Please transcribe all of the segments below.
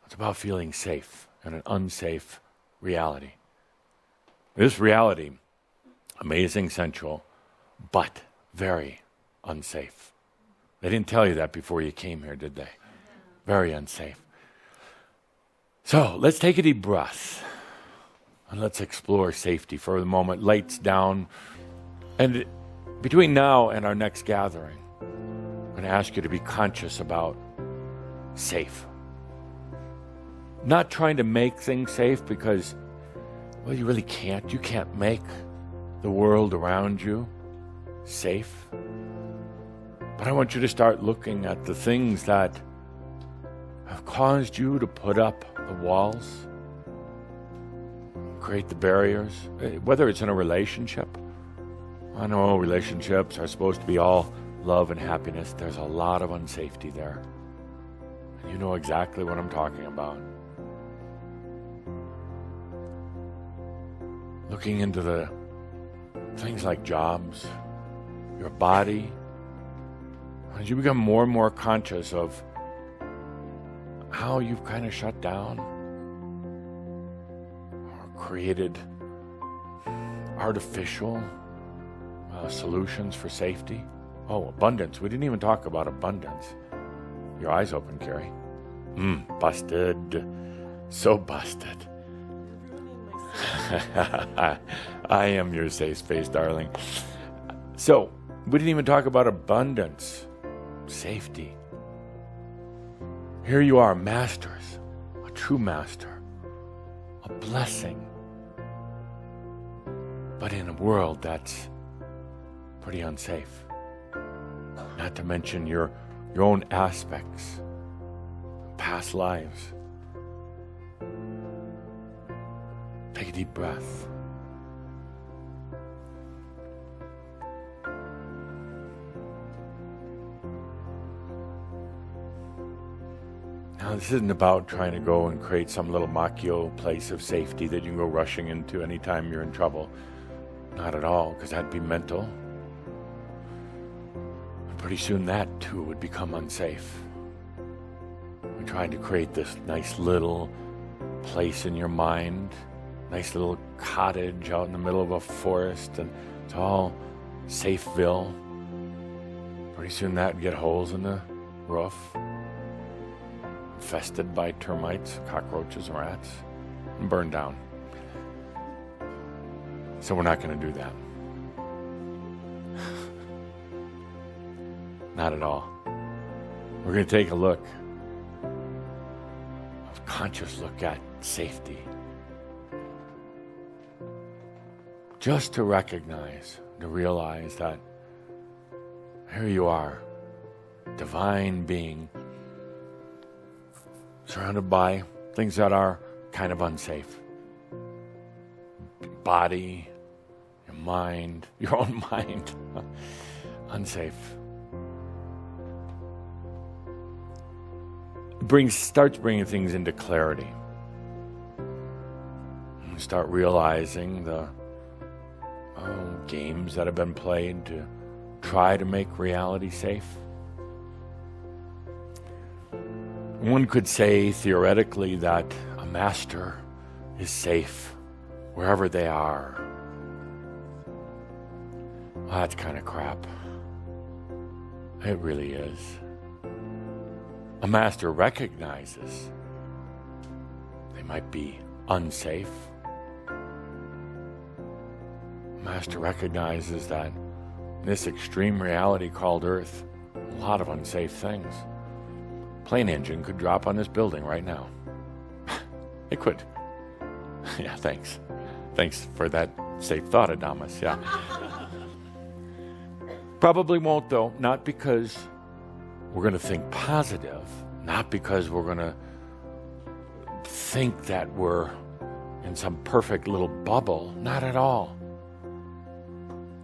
It's about feeling safe in an unsafe reality. This reality, amazing, sensual, but very unsafe. They didn't tell you that before you came here, did they? Very unsafe. So let's take a deep breath and let's explore safety for the moment. Lights down. And between now and our next gathering, I'm going to ask you to be conscious about safe. Not trying to make things safe because, well, you really can't. You can't make the world around you safe. But I want you to start looking at the things that have caused you to put up the walls, create the barriers, whether it's in a relationship. I know relationships are supposed to be all love and happiness. There's a lot of unsafety there. And you know exactly what I'm talking about. Looking into the things like jobs, your body, as you become more and more conscious of how you've kind of shut down or created artificial solutions for safety. Oh, abundance. We didn't even talk about abundance. Your eyes open, Carrie. Busted. So busted. I am your safe space, darling. So, we didn't even talk about abundance, safety. Here you are, masters, a true master, a blessing, but in a world that's pretty unsafe. Not to mention your own aspects, past lives. Take a deep breath. Now, this isn't about trying to go and create some little Makyo place of safety that you can go rushing into anytime you're in trouble. Not at all, because that'd be mental. And pretty soon that, too, would become unsafe. We're trying to create this nice little place in your mind, nice little cottage out in the middle of a forest, and it's all Safeville. Pretty soon that'd get holes in the roof, infested by termites, cockroaches, and rats, and burned down. So we're not going to do that. Not at all. We're going to take a look, a conscious look at safety. Just to recognize, to realize that here you are, divine being, surrounded by things that are kind of unsafe. Your body, your mind, your own mind, unsafe. Starts bringing things into clarity. You start realizing the games that have been played to try to make reality safe. One could say theoretically that a master is safe wherever they are. Well, that's kind of crap. It really is. A master recognizes they might be unsafe. A master recognizes that in this extreme reality called Earth, a lot of unsafe things. Plane engine could drop on this building right now. It could. Yeah, thanks. Thanks for that safe thought, Adamus. Yeah. Probably won't, though. Not because we're going to think positive. Not because we're going to think that we're in some perfect little bubble. Not at all.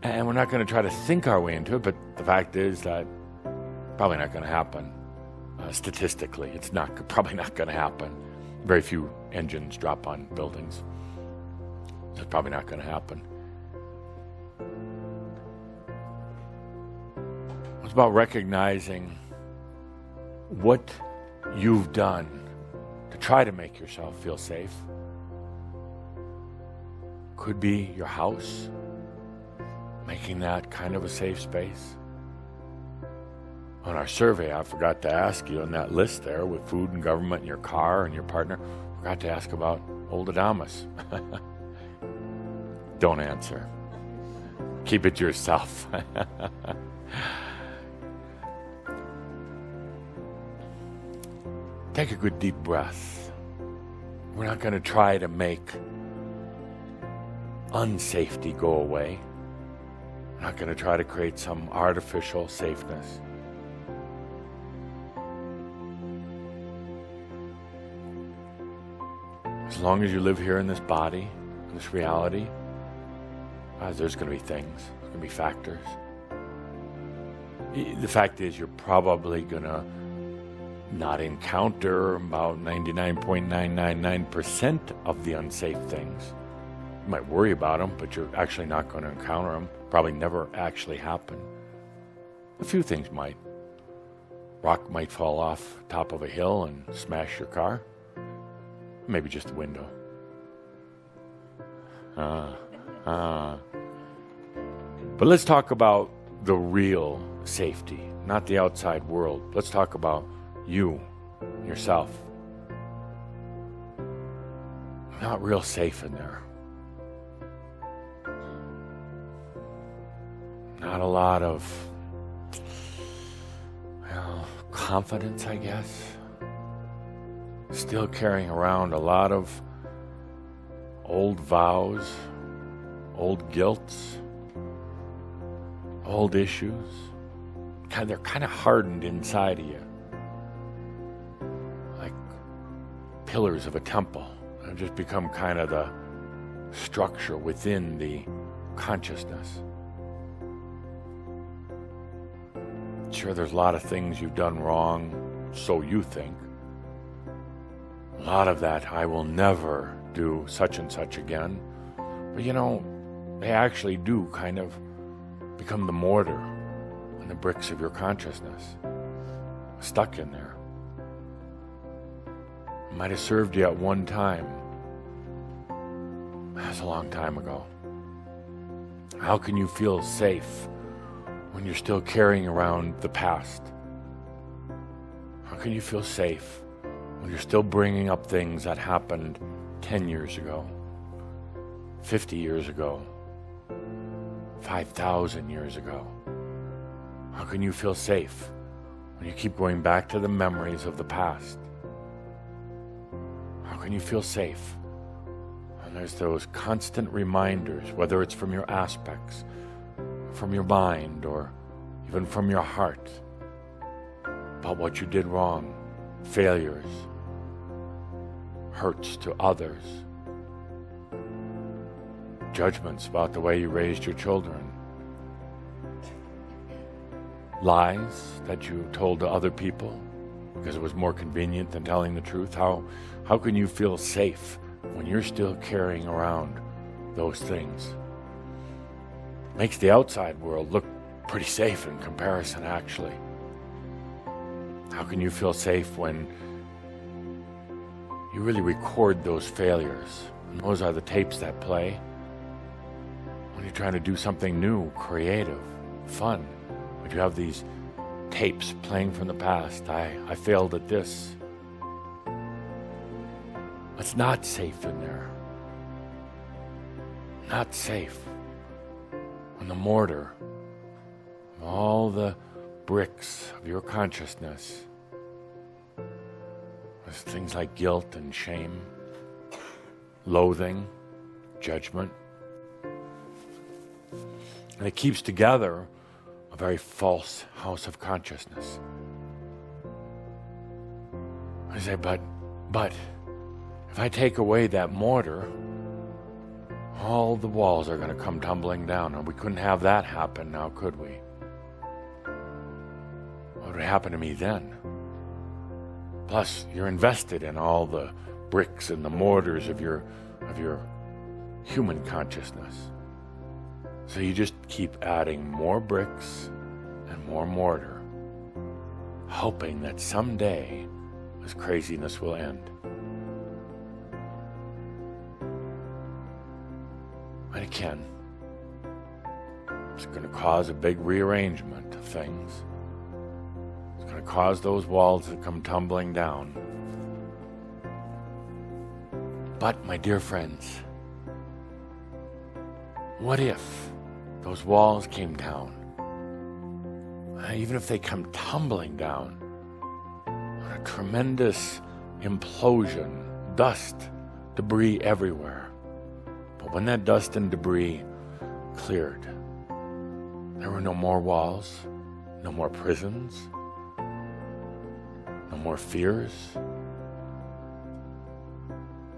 And we're not going to try to think our way into it, but the fact is that probably not going to happen. Statistically, it's probably not going to happen. Very few engines drop on buildings. So it's probably not going to happen. It's about recognizing what you've done to try to make yourself feel safe. Could be your house, making that kind of a safe space. On our survey, I forgot to ask you on that list there with food and government and your car and your partner, forgot to ask about old Adamus. Don't answer. Keep it to yourself. Take a good deep breath. We're not going to try to make unsafety go away. We're not going to try to create some artificial safeness. As long as you live here in this body, in this reality, there's going to be things, there's going to be factors. The fact is, you're probably going to not encounter about 99.999% of the unsafe things. You might worry about them, but you're actually not going to encounter them. Probably never actually happen. A few things might. Rock might fall off top of a hill and smash your car. Maybe just the window. But let's talk about the real safety, not the outside world. Let's talk about you, yourself. Not real safe in there. Not a lot of, confidence, I guess. Still carrying around a lot of old vows, old guilts, old issues. They're kind of hardened inside of you, like pillars of a temple. They've just become kind of the structure within the consciousness. Sure, there's a lot of things you've done wrong, so you think. A lot of that, I will never do such and such again. But they actually do kind of become the mortar and the bricks of your consciousness, stuck in there. Might have served you at one time. That's a long time ago. How can you feel safe when you're still carrying around the past? How can you feel safe when you're still bringing up things that happened 10 years ago, 50 years ago, 5,000 years ago? How can you feel safe when you keep going back to the memories of the past? How can you feel safe when there's those constant reminders, whether it's from your aspects, from your mind, or even from your heart, about what you did wrong, failures, hurts to others, judgments about the way you raised your children, lies that you told to other people because it was more convenient than telling the truth? How can you feel safe when you're still carrying around those things? Makes the outside world look pretty safe in comparison, actually. How can you feel safe when you really record those failures? And those are the tapes that play when you're trying to do something new, creative, fun. When you have these tapes playing from the past. I failed at this. It's not safe in there. Not safe. When the mortar, all the bricks of your consciousness, there's things like guilt and shame, loathing, judgment, and it keeps together a very false house of consciousness. I say, but if I take away that mortar, all the walls are going to come tumbling down, and we couldn't have that happen now, could we? What would happen to me then? Plus, you're invested in all the bricks and the mortars of your human consciousness. So you just keep adding more bricks and more mortar, hoping that someday this craziness will end. I can. It's going to cause a big rearrangement of things. It's going to cause those walls to come tumbling down. But, my dear friends, what if those walls came down? Even if they come tumbling down, on a tremendous implosion, dust, debris everywhere. But when that dust and debris cleared, there were no more walls, no more prisons, no more fears,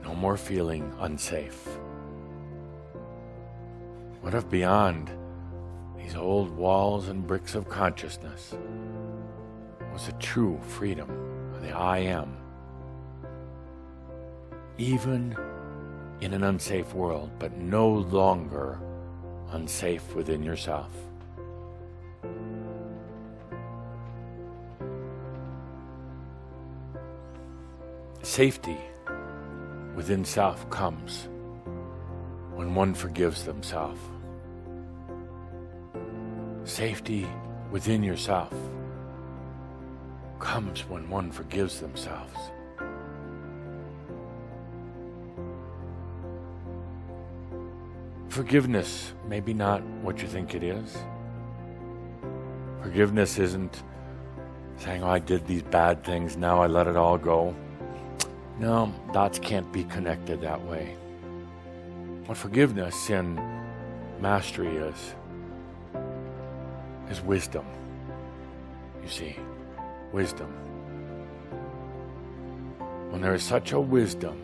no more feeling unsafe. What if beyond these old walls and bricks of consciousness was a true freedom of the I am? Even in an unsafe world, but no longer unsafe within yourself. Safety within self comes when one forgives themselves. Safety within yourself comes when one forgives themselves. Forgiveness may be not what you think it is. Forgiveness isn't saying, oh, I did these bad things, now I let it all go. No, dots can't be connected that way. What forgiveness in mastery is wisdom. You see, wisdom. When there is such a wisdom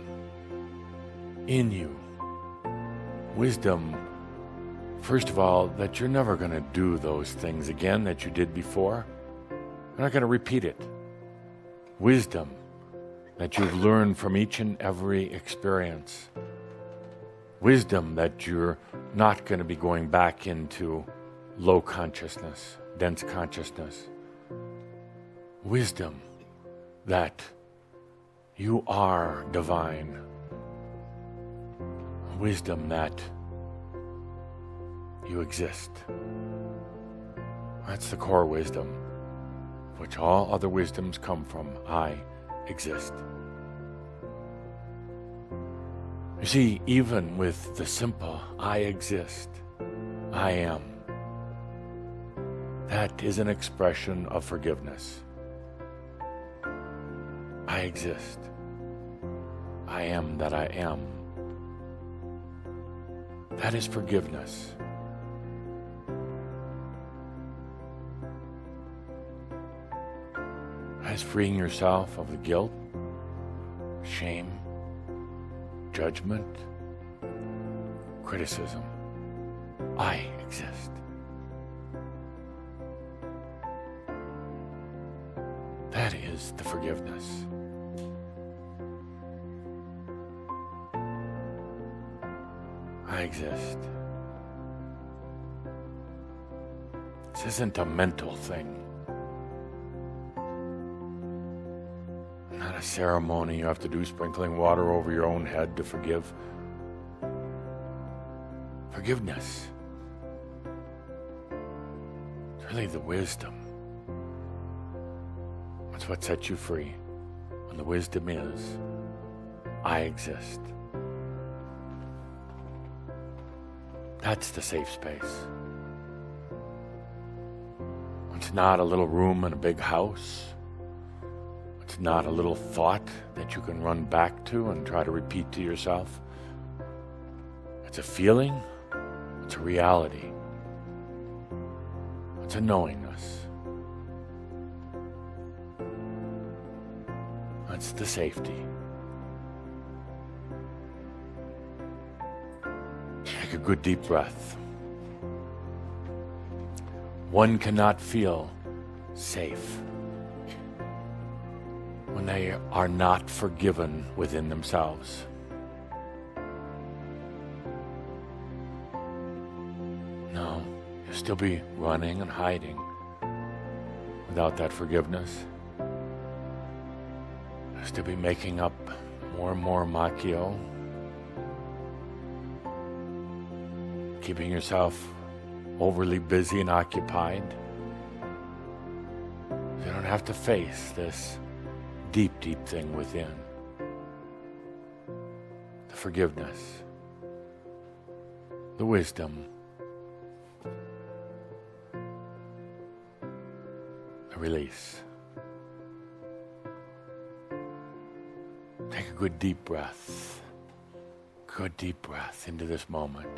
in you, wisdom, first of all, that you're never going to do those things again that you did before. You're not going to repeat it. Wisdom that you've learned from each and every experience. Wisdom that you're not going to be going back into low consciousness, dense consciousness. Wisdom that you are divine. Wisdom that you exist. That's the core wisdom, which all other wisdoms come from. I exist. You see, even with the simple I exist, I am, that is an expression of forgiveness. I exist. I am that I am. That is forgiveness. That is freeing yourself of the guilt, shame, judgment, criticism. I exist. That is the forgiveness. I exist. This isn't a mental thing. Not a ceremony you have to do, sprinkling water over your own head to forgive. Forgiveness. It's really the wisdom. That's what sets you free. And the wisdom is, I exist. That's the safe space. It's not a little room in a big house. It's not a little thought that you can run back to and try to repeat to yourself. It's a feeling. It's a reality. It's a knowingness. That's the safety. Take a good deep breath. One cannot feel safe when they are not forgiven within themselves. No, you'll still be running and hiding without that forgiveness. You'll still be making up more and more macchio. keeping yourself overly busy and occupied. You don't have to face this deep, deep thing within. The forgiveness, the wisdom, the release. Take a good deep breath. Good deep breath into this moment.